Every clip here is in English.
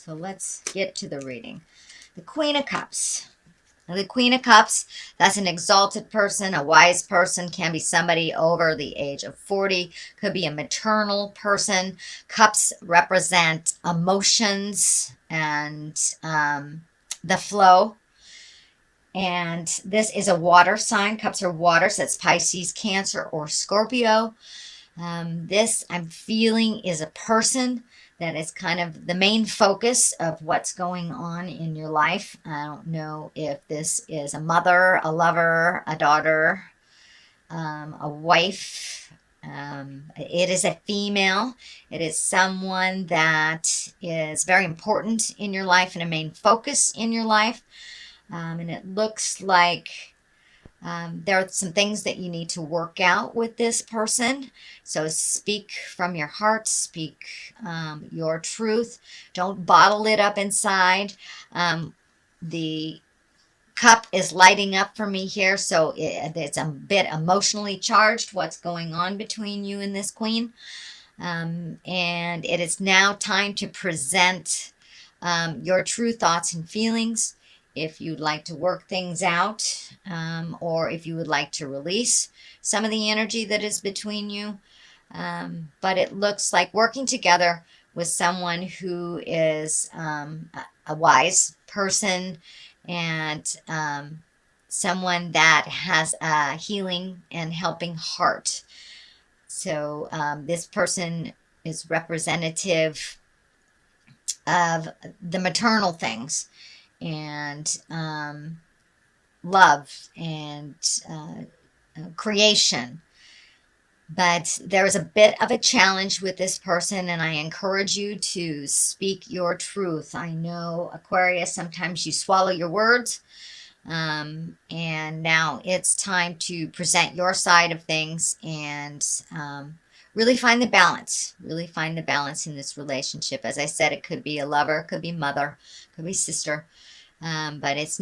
So let's get to the reading. The Queen of Cups. Now, the Queen of Cups, that's an exalted person, a wise person, can be somebody over the age of 40, could be a maternal person. Cups represent emotions and the flow. And this is a water sign. Cups are water, so it's Pisces, Cancer, or Scorpio. This I'm feeling is a person that is kind of the main focus of what's going on in your life. I don't know if this is a mother, a lover, a daughter, a wife. It is a female. It is someone that is very important in your life and a main focus in your life. And it looks like there are some things that you need to work out with this person. So speak from your heart, speak your truth. Don't bottle it up inside. The cup is lighting up for me here, so it's a bit emotionally charged what's going on between you and this queen. And it is now time to present your true thoughts and feelings. If you'd like to work things out, or if you would like to release some of the energy that is between you. But it looks like working together with someone who is a wise person and someone that has a healing and helping heart. So this person is representative of the maternal things and love and creation. But there is a bit of a challenge with this person, and I encourage you to speak your truth. I know, Aquarius, sometimes you swallow your words, and now it's time to present your side of things and really find the balance. Really find the balance in this relationship. As I said, it could be a lover, could be mother, could be sister. But it's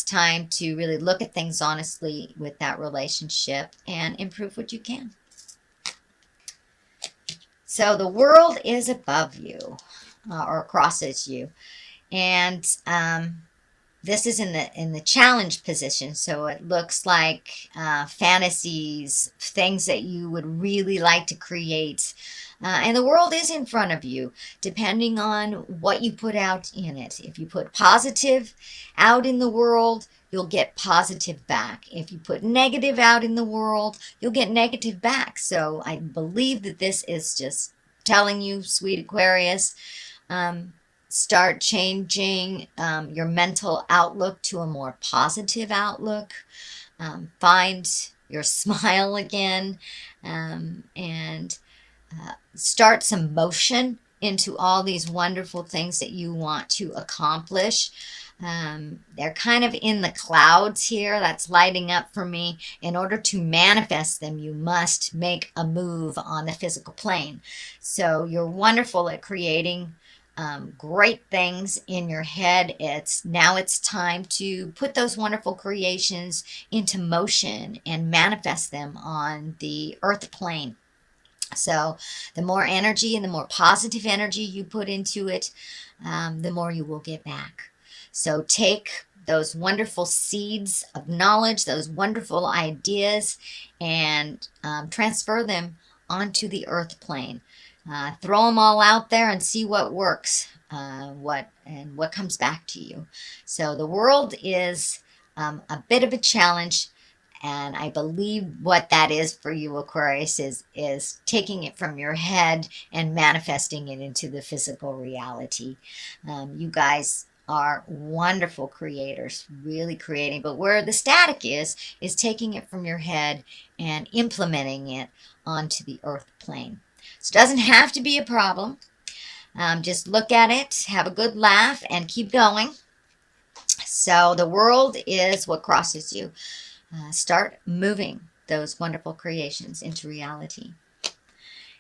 time to really look at things honestly with that relationship and improve what you can. So the world is above you or crosses you. And this is in the challenge position, so it looks like fantasies, things that you would really like to create. And the world is in front of you, depending on what you put out in it. If you put positive out in the world, you'll get positive back. If you put negative out in the world, you'll get negative back. So I believe that this is just telling you, sweet Aquarius, start changing your mental outlook to a more positive outlook. Find your smile again, and start some motion into all these wonderful things that you want to accomplish. They're kind of in the clouds here. That's lighting up for me. In order to manifest them, you must make a move on the physical plane. So you're wonderful at creating great things in your head. It's time to put those wonderful creations into motion and manifest them on the earth plane. So the more energy and the more positive energy you put into it, the more you will get back. So take those wonderful seeds of knowledge, those wonderful ideas, and transfer them onto the earth plane. Throw them all out there and see what works, what comes back to you. So the world is a bit of a challenge, and I believe what that is for you, Aquarius, is taking it from your head and manifesting it into the physical reality. You guys are wonderful creators, really creating, but where the static is taking it from your head and implementing it onto the earth plane. So it doesn't have to be a problem. Just look at it, have a good laugh, and keep going. So the world is what crosses you. Start moving those wonderful creations into reality.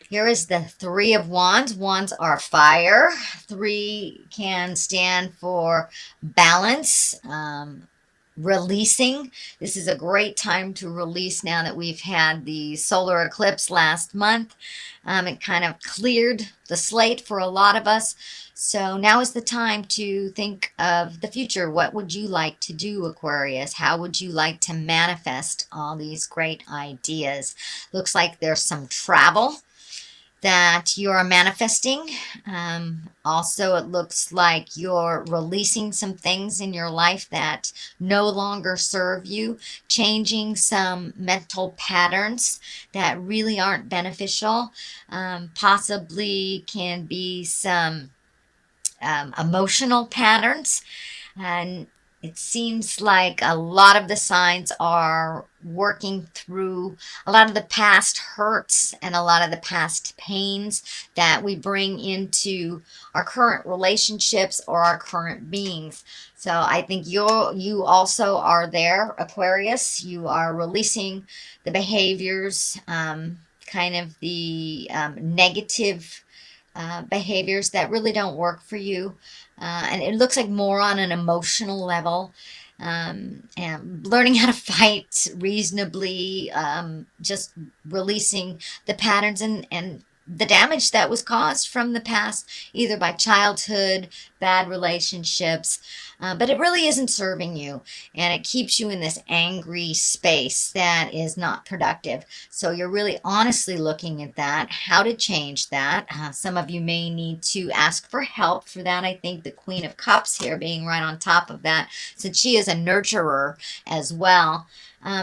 Here is the Three of Wands. Wands are fire. Three can stand for balance, releasing. This is a great time to release now that we've had the solar eclipse last month. It kind of cleared the slate for a lot of us. So now is the time to think of the future. What would you like to do, Aquarius? How would you like to manifest all these great ideas? Looks like there's some travel that you're manifesting. Also, it looks like you're releasing some things in your life that no longer serve you, changing some mental patterns that really aren't beneficial, possibly can be some emotional patterns. And it seems like a lot of the signs are working through a lot of the past hurts and a lot of the past pains that we bring into our current relationships or our current beings. So I think you also are there, Aquarius. You are releasing the behaviors, kind of the negative behaviors that really don't work for you. And it looks like more on an emotional level. And learning how to fight reasonably, just releasing the patterns and the damage that was caused from the past, either by childhood, bad relationships. But it really isn't serving you, and it keeps you in this angry space that is not productive. So you're really honestly looking at that, how to change that. Some of you may need to ask for help for that. I think the Queen of Cups here being right on top of that, since she is a nurturer as well.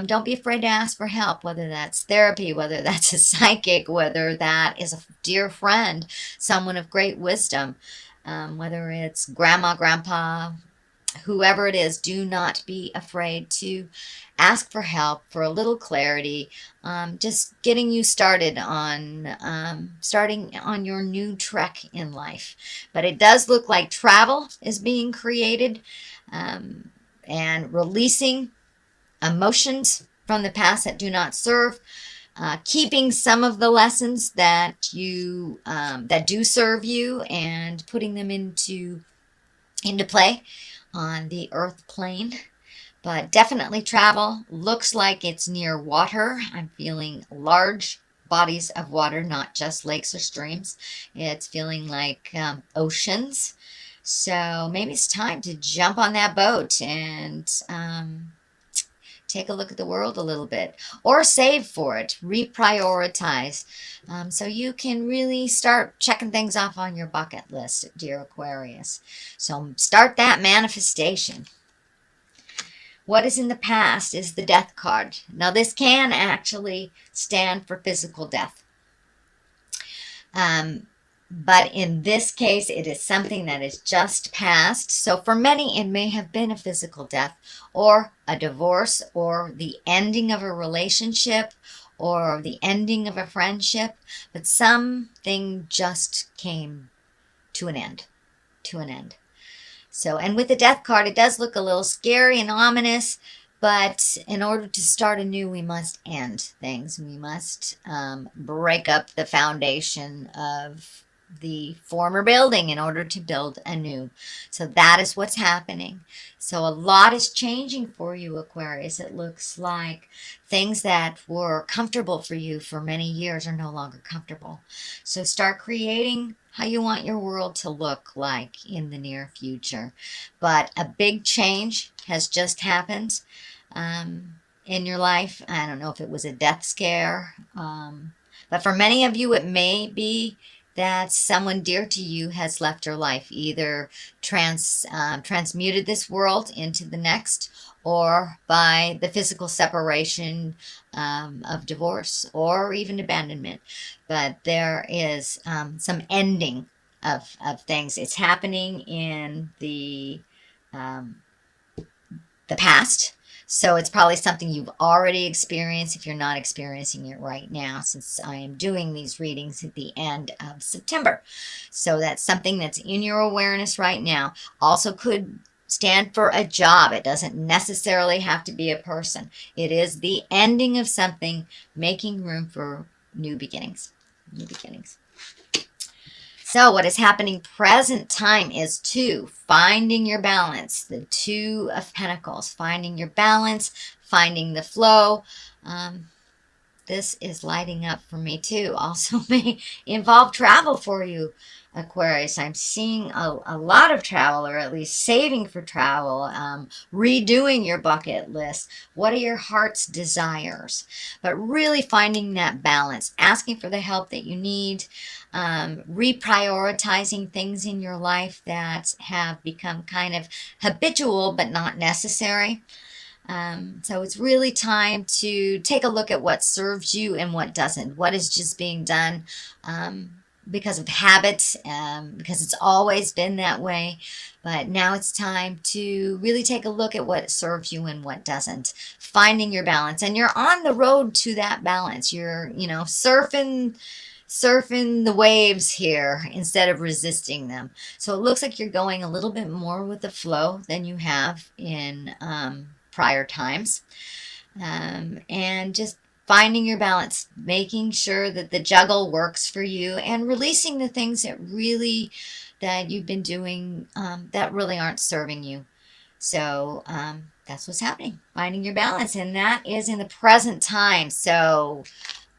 Don't be afraid to ask for help, whether that's therapy, whether that's a psychic, whether that is a dear friend, someone of great wisdom, whether it's grandma, grandpa, whoever it is. Do not be afraid to ask for help, for a little clarity, just getting you started on starting on your new trek in life. But it does look like travel is being created, and releasing emotions from the past that do not serve, keeping some of the lessons that you that do serve you, and putting them into play on the earth plane. But definitely travel. Looks like it's near water. I'm feeling large bodies of water, not just lakes or streams. It's feeling like oceans. So maybe it's time to jump on that boat and take a look at the world a little bit, or save for it, reprioritize, so you can really start checking things off on your bucket list, dear Aquarius. So start that manifestation. What is in the past is the Death card. Now this can actually stand for physical death. But in this case, it is something that is just past. So for many, it may have been a physical death, or a divorce, or the ending of a relationship, or the ending of a friendship. But something just came to an end. So, and with the Death card, it does look a little scary and ominous. But in order to start anew, we must end things. We must break up the foundation of the former building in order to build anew. So that is what's happening. So a lot is changing for you, Aquarius. It looks like things that were comfortable for you for many years are no longer comfortable. So start creating how you want your world to look like in the near future. But a big change has just happened in your life. I don't know if it was a death scare, but for many of you, it may be that someone dear to you has left your life, either transmuted this world into the next, or by the physical separation of divorce, or even abandonment. But there is some ending of things. It's happening in the past. So it's probably something you've already experienced if you're not experiencing it right now, since I am doing these readings at the end of September. So that's something that's in your awareness right now. Also could stand for a job. It doesn't necessarily have to be a person. It is the ending of something, making room for new beginnings. So what is happening present time is two, finding your balance, the Two of Pentacles, finding your balance, finding the flow. Um, this is lighting up for me too. Also may involve travel for you, Aquarius. I'm seeing a lot of travel, or at least saving for travel, redoing your bucket list. What are your heart's desires? But really finding that balance, asking for the help that you need, reprioritizing things in your life that have become kind of habitual but not necessary. So it's really time to take a look at what serves you and what doesn't. What is just being done because of habit, because it's always been that way. But now it's time to really take a look at what serves you and what doesn't. Finding your balance. And you're on the road to that balance. You're, surfing the waves here instead of resisting them. So it looks like you're going a little bit more with the flow than you have in prior times. And just finding your balance, making sure that the juggle works for you, and releasing the things that you've been doing that really aren't serving you. So that's what's happening, finding your balance, and that is in the present time. So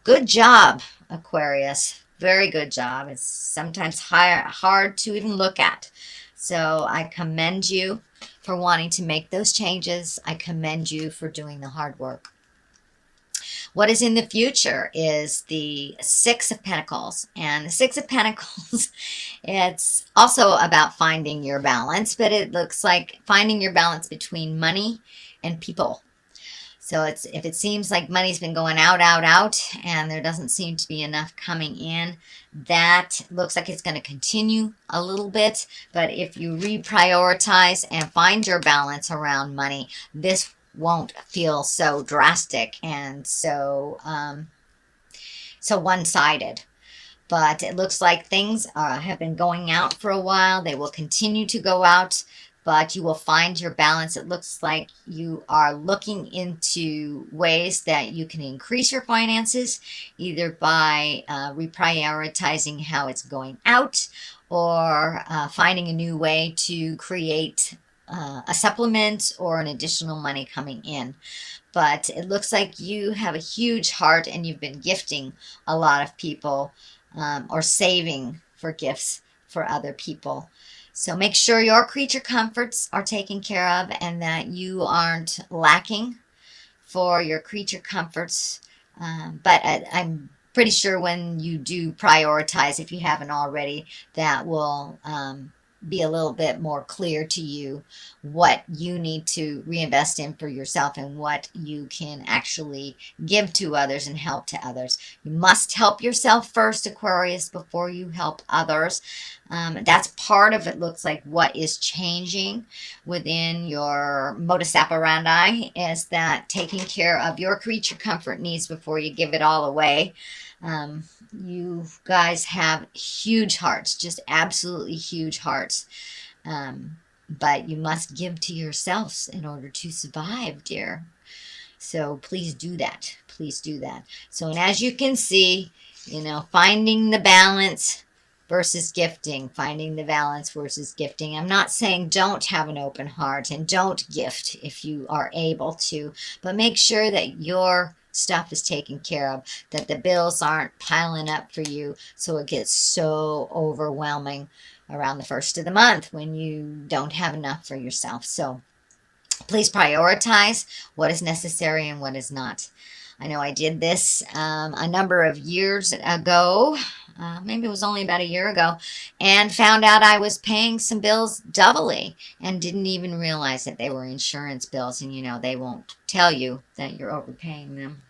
good job, Aquarius. Very good job. It's sometimes hard to even look at. So I commend you for wanting to make those changes. I commend you for doing the hard work. What is in the future is the Six of Pentacles. And the Six of Pentacles, it's also about finding your balance, but it looks like finding your balance between money and people. So if it seems like money's been going out, and there doesn't seem to be enough coming in, that looks like it's going to continue a little bit. But if you reprioritize and find your balance around money, this won't feel so drastic and so one-sided. But it looks like things have been going out for a while. They will continue to go out, but you will find your balance. It looks like you are looking into ways that you can increase your finances, either by reprioritizing how it's going out, or finding a new way to create a supplement or an additional money coming in. But it looks like you have a huge heart, and you've been gifting a lot of people, or saving for gifts for other people. So make sure your creature comforts are taken care of, and that you aren't lacking for your creature comforts. But I'm pretty sure when you do prioritize, if you haven't already, that will be a little bit more clear to you what you need to reinvest in for yourself, and what you can actually give to others and help to others. You must help yourself first, Aquarius, before you help others. That's part of it. Looks like what is changing within your modus operandi is that taking care of your creature comfort needs before you give it all away. You guys have huge hearts, just absolutely huge hearts. But you must give to yourselves in order to survive, dear. So please do that. Please do that. So, and as you can see, finding the balance versus gifting, finding the balance versus gifting. I'm not saying don't have an open heart and don't gift if you are able to, but make sure that your stuff is taken care of, that the bills aren't piling up for you so it gets so overwhelming around the first of the month when you don't have enough for yourself. So please prioritize what is necessary and what is not. I know I did this a number of years ago, maybe it was only about a year ago, and found out I was paying some bills doubly and didn't even realize that they were insurance bills. And they won't tell you that you're overpaying them.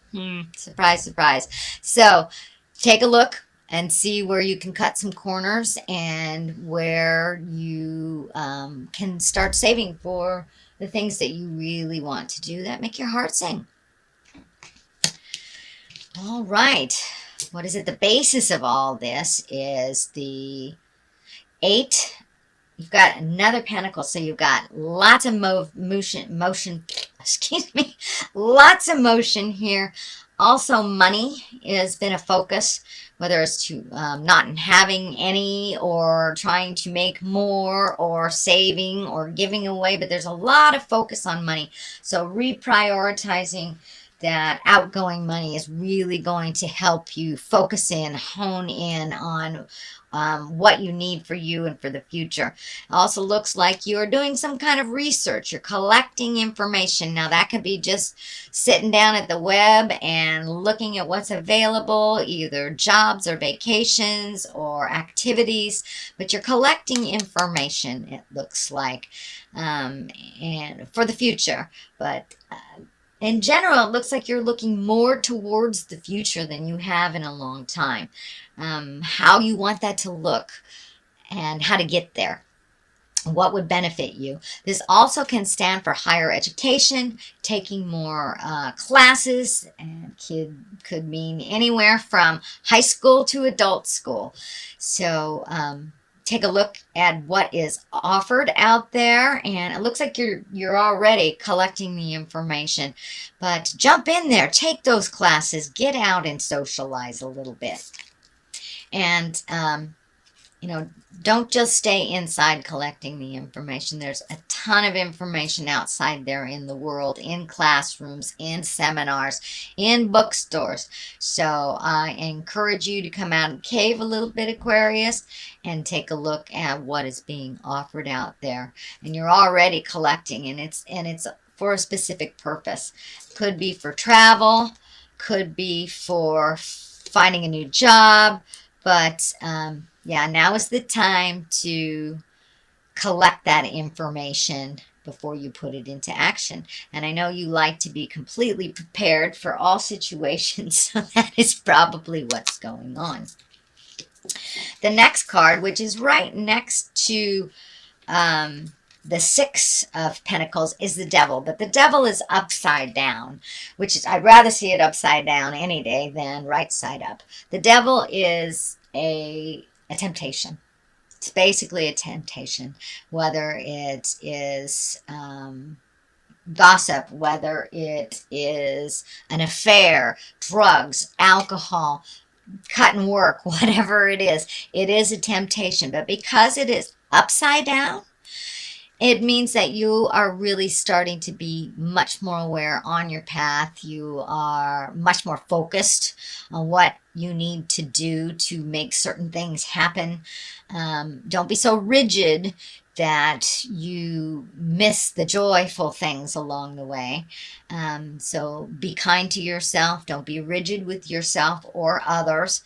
Surprise, surprise. So take a look and see where you can cut some corners, and where you can start saving for the things that you really want to do that make your heart sing. All right. What is it? The basis of all this is the 8. You've got another pentacle, so you've got lots of motion, excuse me, lots of motion here. Also, money has been a focus, whether it's to not having any or trying to make more or saving or giving away, but there's a lot of focus on money. So reprioritizing that outgoing money is really going to help you focus in, hone in on what you need for you and for the future. It also looks like you're doing some kind of research. You're collecting information. Now, that could be just sitting down at the web and looking at what's available, either jobs or vacations or activities, but you're collecting information, it looks like, and for the future. But in general, it looks like you're looking more towards the future than you have in a long time. How you want that to look and how to get there. What would benefit you? This also can stand for higher education, taking more classes, and could mean anywhere from high school to adult school. So take a look at what is offered out there, and it looks like you're already collecting the information. But jump in there, take those classes, get out and socialize a little bit, and don't just stay inside collecting the information. There's a ton of information outside there in the world, in classrooms, in seminars, in bookstores. So I encourage you to come out and cave a little bit, Aquarius, and take a look at what is being offered out there. And you're already collecting, and it's for a specific purpose. Could be for travel, could be for finding a new job, but yeah, now is the time to collect that information before you put it into action. And I know you like to be completely prepared for all situations, so that is probably what's going on. The next card, which is right next to the Six of Pentacles, is the Devil. But the Devil is upside down, which is, I'd rather see it upside down any day than right side up. The Devil is a temptation. It's basically a temptation, whether it is gossip, whether it is an affair, drugs, alcohol, cutting work, whatever it is a temptation. But because it is upside down, it means that you are really starting to be much more aware on your path. You are much more focused on what you need to do to make certain things happen. Don't be so rigid that you miss the joyful things along the way. So be kind to yourself. Don't be rigid with yourself or others.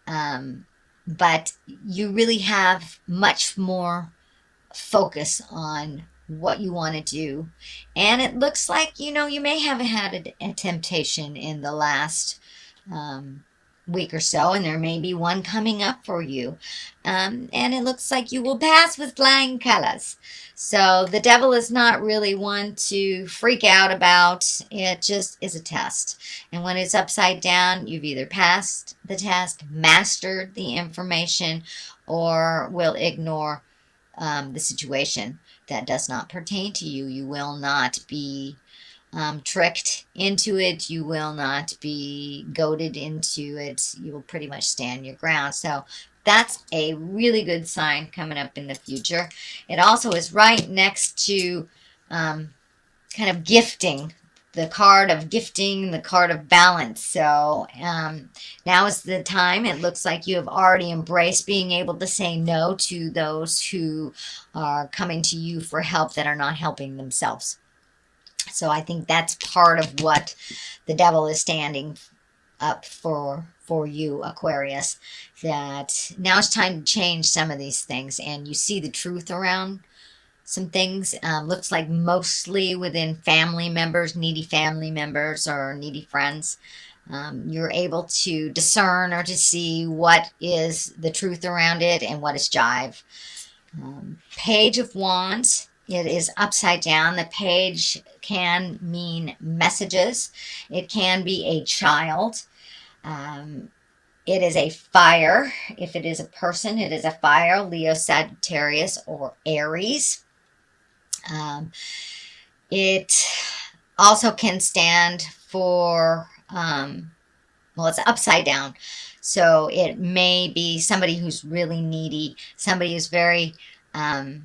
But you really have much more focus on what you want to do. And it looks like, you may have had a temptation in the last week or so, and there may be one coming up for you. And it looks like you will pass with flying colors. So the Devil is not really one to freak out about. It just is a test. And when it's upside down, you've either passed the test, mastered the information, or will ignore the situation that does not pertain to you. You will not be tricked into it. You will not be goaded into it. You will pretty much stand your ground. So that's a really good sign coming up in the future. It also is right next to kind of gifting. The card of gifting, the card of balance. So now is the time. It looks like you have already embraced being able to say no to those who are coming to you for help that are not helping themselves. So I think that's part of what the Devil is standing up for you, Aquarius. That now it's time to change some of these things, and you see the truth around some things. Looks like mostly within family members, needy family members or needy friends. You're able to discern or to see what is the truth around it and what is jive. Page of Wands. It is upside down. The page can mean messages. It can be a child. It is a fire. If it is a person, it is a fire. Leo, Sagittarius, or Aries. It also can stand for Well, it's upside down. So it may be somebody who's really needy, somebody who's very, I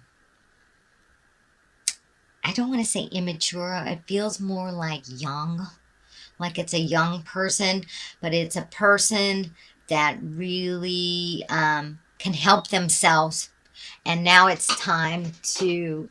don't want to say immature. It feels more like young, like it's a young person, but it's a person that really can help themselves. And now it's time to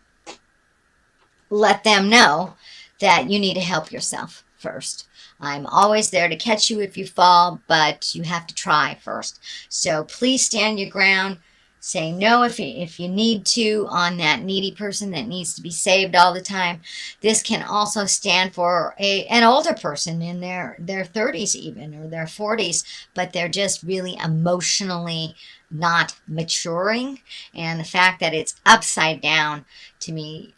let them know that you need to help yourself first. I'm always there to catch you if you fall, but you have to try first. So please stand your ground. Say no if you need to on that needy person that needs to be saved all the time. This can also stand for an older person in their 30s even or their 40s, but they're just really emotionally not maturing. And the fact that it's upside down to me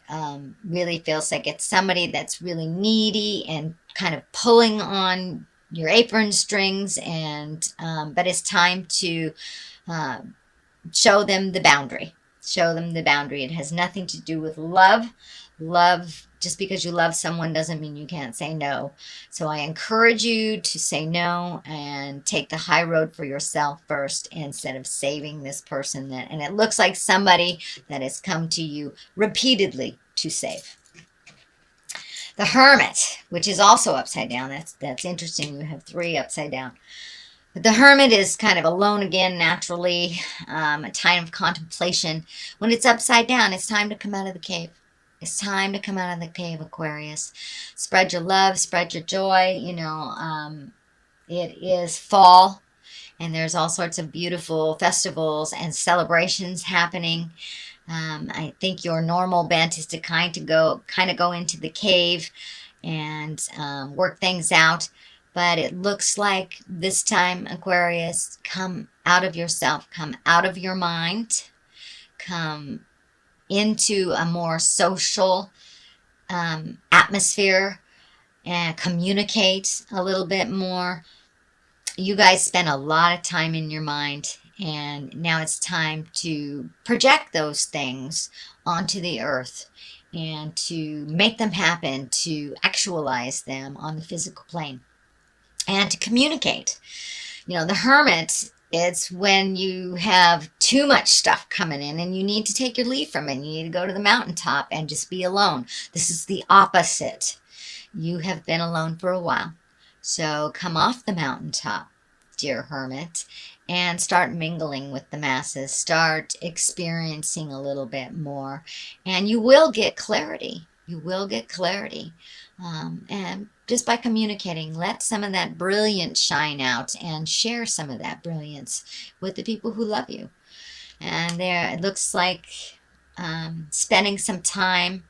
really feels like it's somebody that's really needy and kind of pulling on your apron strings. And but it's time to uh, show them the boundary. Show them the boundary. It has nothing to do with love. Love, just because you love someone doesn't mean you can't say no. So I encourage you to say no and take the high road for yourself first instead of saving this person that, and it looks like somebody that has come to you repeatedly to save. The Hermit, which is also upside down. That's interesting. You have three upside down. But the Hermit is kind of alone again naturally, a time of contemplation. When it's upside down, it's time to come out of the cave. It's time to come out of the cave, Aquarius. Spread your love, spread your joy. It is fall, and there's all sorts of beautiful festivals and celebrations happening. I think your normal bent is to kind of go into the cave and work things out. But it looks like this time, Aquarius, come out of yourself, come out of your mind, come into a more social atmosphere and communicate a little bit more. You guys spend a lot of time in your mind, and now it's time to project those things onto the earth and to make them happen, to actualize them on the physical plane and to communicate. The Hermit, it's when you have too much stuff coming in and you need to take your leave from it. You need to go to the mountaintop and just be alone. This is the opposite. You have been alone for a while. So come off the mountaintop, dear Hermit, and start mingling with the masses. Start experiencing a little bit more, and you will get clarity. You will get clarity. And just by communicating, let some of that brilliance shine out and share some of that brilliance with the people who love you. And there, it looks like spending some time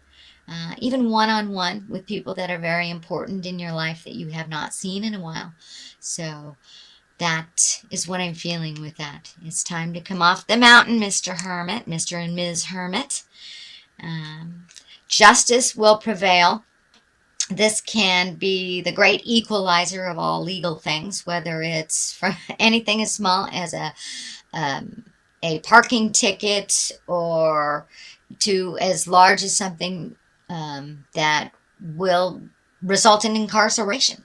even one-on-one with people that are very important in your life that you have not seen in a while. So that is what I'm feeling with that. It's time to come off the mountain, Mr. Hermit, Mr. and Ms. Hermit. Justice will prevail. This can be the great equalizer of all legal things, whether it's for anything as small as a parking ticket or to as large as something that will result in incarceration.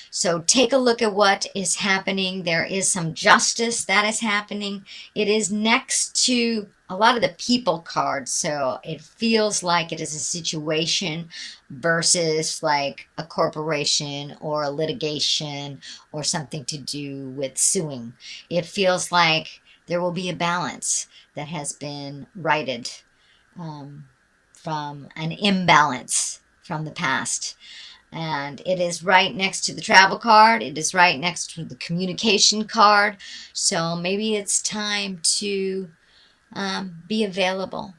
So take a look at what is happening. There is some justice that is happening. It is next to a lot of the people cards. So it feels like it is a situation versus like a corporation or a litigation or something to do with suing. It feels like there will be a balance that has been righted from an imbalance from the past. And it is right next to the travel card. It is right next to the communication card. So maybe it's time to be available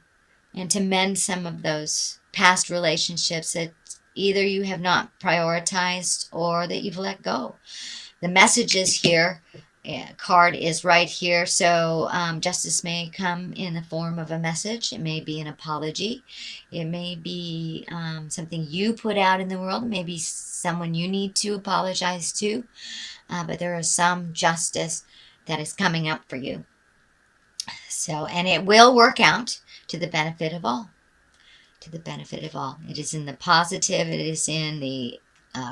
and to mend some of those past relationships that either you have not prioritized or that you've let go. The messages here, card is right here. So justice may come in the form of a message. It may be an apology. It may be something you put out in the world. It may be someone you need to apologize to. But there is some justice that is coming up for you. So, and it will work out to the benefit of all. To the benefit of all. It is in the positive. It is in the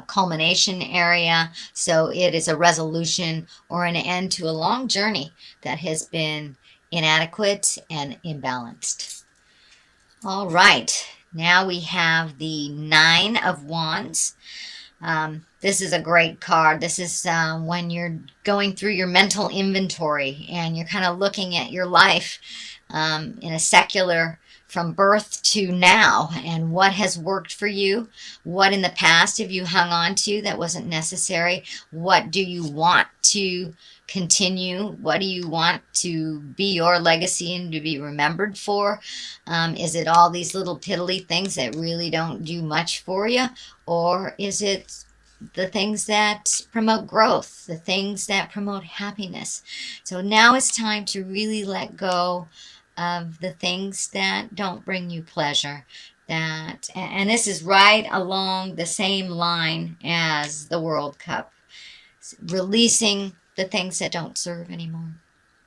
culmination area. So it is a resolution or an end to a long journey that has been inadequate and imbalanced. All right, now we have the Nine of Wands. This is a great card. This is when you're going through your mental inventory and you're kind of looking at your life in a secular from birth to now and what has worked for you, what in the past have you hung on to that wasn't necessary, what do you want to continue, what do you want to be your legacy and to be remembered for. Is it all these little piddly things that really don't do much for you, or is it the things that promote growth, the things that promote happiness? So now it's time to really let go of the things that don't bring you pleasure. And this is right along the same line as the World Cup, releasing the things that don't serve anymore.